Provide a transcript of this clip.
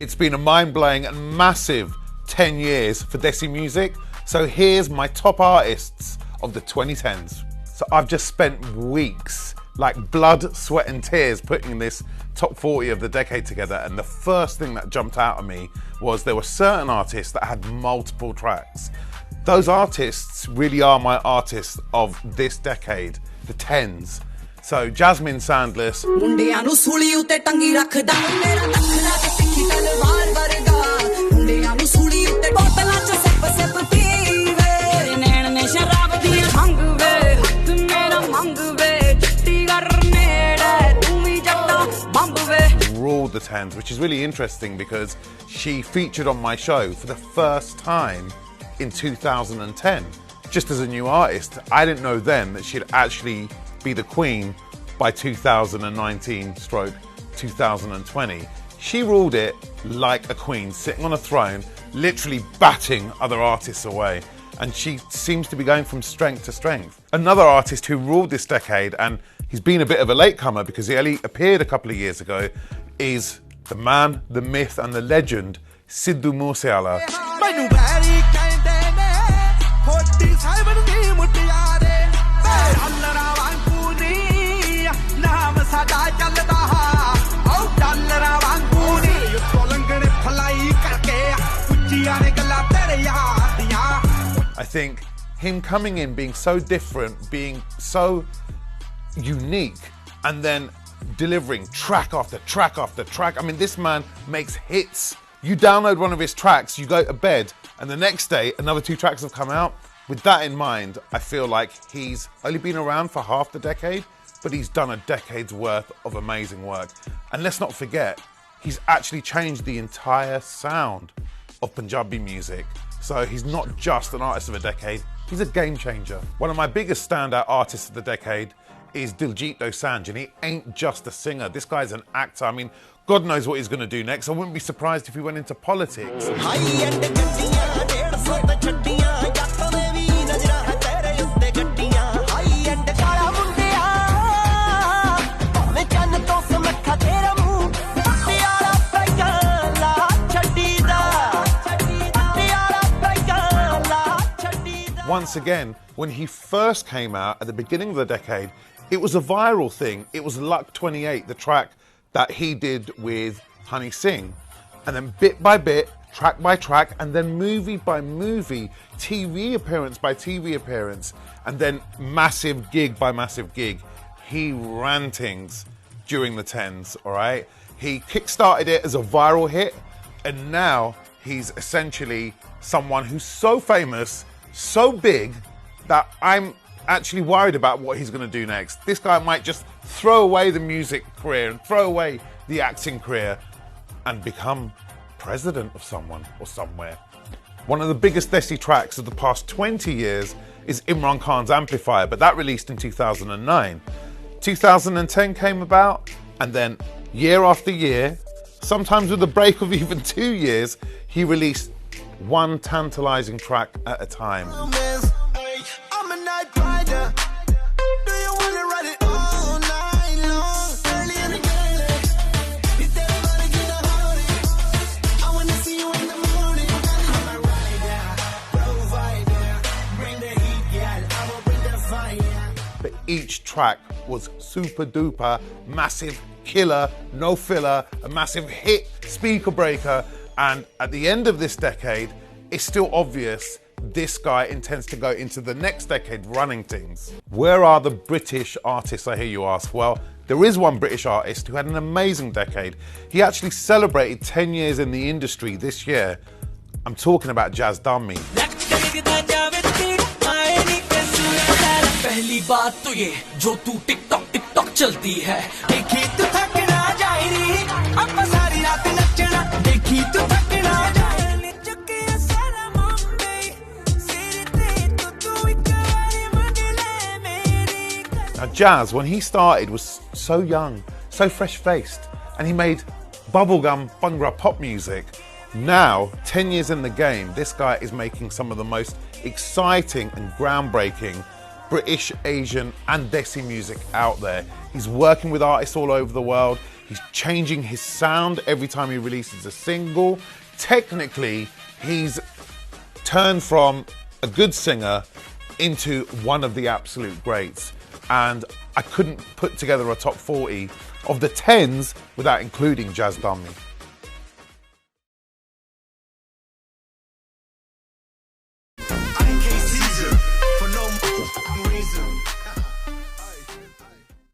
It's been a mind-blowing and massive 10 years for Desi Music. So here's my top artists of the 2010s. So I've just spent weeks, like blood, sweat and tears, putting this top 40 of the decade together. And the first thing that jumped out at me was there were certain artists that had multiple tracks. Those artists really are my artists of this decade, the 10s. So Jasmine Sandless, ruled the 10s, which is really interesting because she featured on my show for the first time in 2010, just as a new artist. I didn't know then that she'd actually be the queen by 2019/2020. She ruled it like a queen, sitting on a throne, literally batting other artists away. And she seems to be going from strength to strength. Another artist who ruled this decade, and he's been a bit of a latecomer because he only appeared a couple of years ago, is the man, the myth and the legend, Sidhu Moosewala. I think him coming in, being so different, being so unique, and then delivering track after track after track. I mean, this man makes hits. You download one of his tracks, you go to bed, and the next day, another 2 tracks have come out. With that in mind, I feel like he's only been around for half the decade, but he's done a decade's worth of amazing work. And let's not forget, he's actually changed the entire sound of Punjabi music. So he's not just an artist of a decade, he's a game changer. One of my biggest standout artists of the decade is Diljit Dosanjh, and he ain't just a singer. This guy's an actor. I mean, God knows what he's going to do next. I wouldn't be surprised if he went into politics. Once again, when he first came out at the beginning of the decade, it was a viral thing. It was Luck 28, the track that he did with Honey Singh. And then bit by bit, track by track, and then movie by movie, TV appearance by TV appearance, and then massive gig by massive gig, he ran things during the 10s, all right? He kickstarted it as a viral hit, and now he's essentially someone who's so famous, so big, that I'm actually worried about what he's going to do next. This guy might just throw away the music career and throw away the acting career and become president of someone or somewhere. One of the biggest Desi tracks of the past 20 years is Imran Khan's Amplifier, but that released in 2009. 2010 came about, and then year after year, sometimes with a break of even 2 years, he released one tantalizing track at a time. But each track was super duper, massive killer, no filler, a massive hit, speaker breaker. And at the end of this decade, it's still obvious this guy intends to go into the next decade running things. Where are the British artists, I hear you ask? Well, there is one British artist who had an amazing decade. He actually celebrated 10 years in the industry this year. I'm talking about Jazz Dami. पहली बात तो ये जो तू TikTok TikTok चलती है देखी तू थक ना जाए रे अब सारी रात नचना देखी तू थक ना जाए रे चुके सारा मम्मी सिर पे तो तू एक बारी मगले मेरी. Now Jazz, when he started, was so young, so fresh-faced, and he made bubblegum bhangra pop music. Now, 10 years in the game, this guy is making some of the most exciting and groundbreaking British, Asian and Desi music out there. He's working with artists all over the world. He's changing his sound every time he releases a single. Technically, he's turned from a good singer into one of the absolute greats. And I couldn't put together a top 40 of the 10s without including Jazz Dummy. I can't see you for no reason.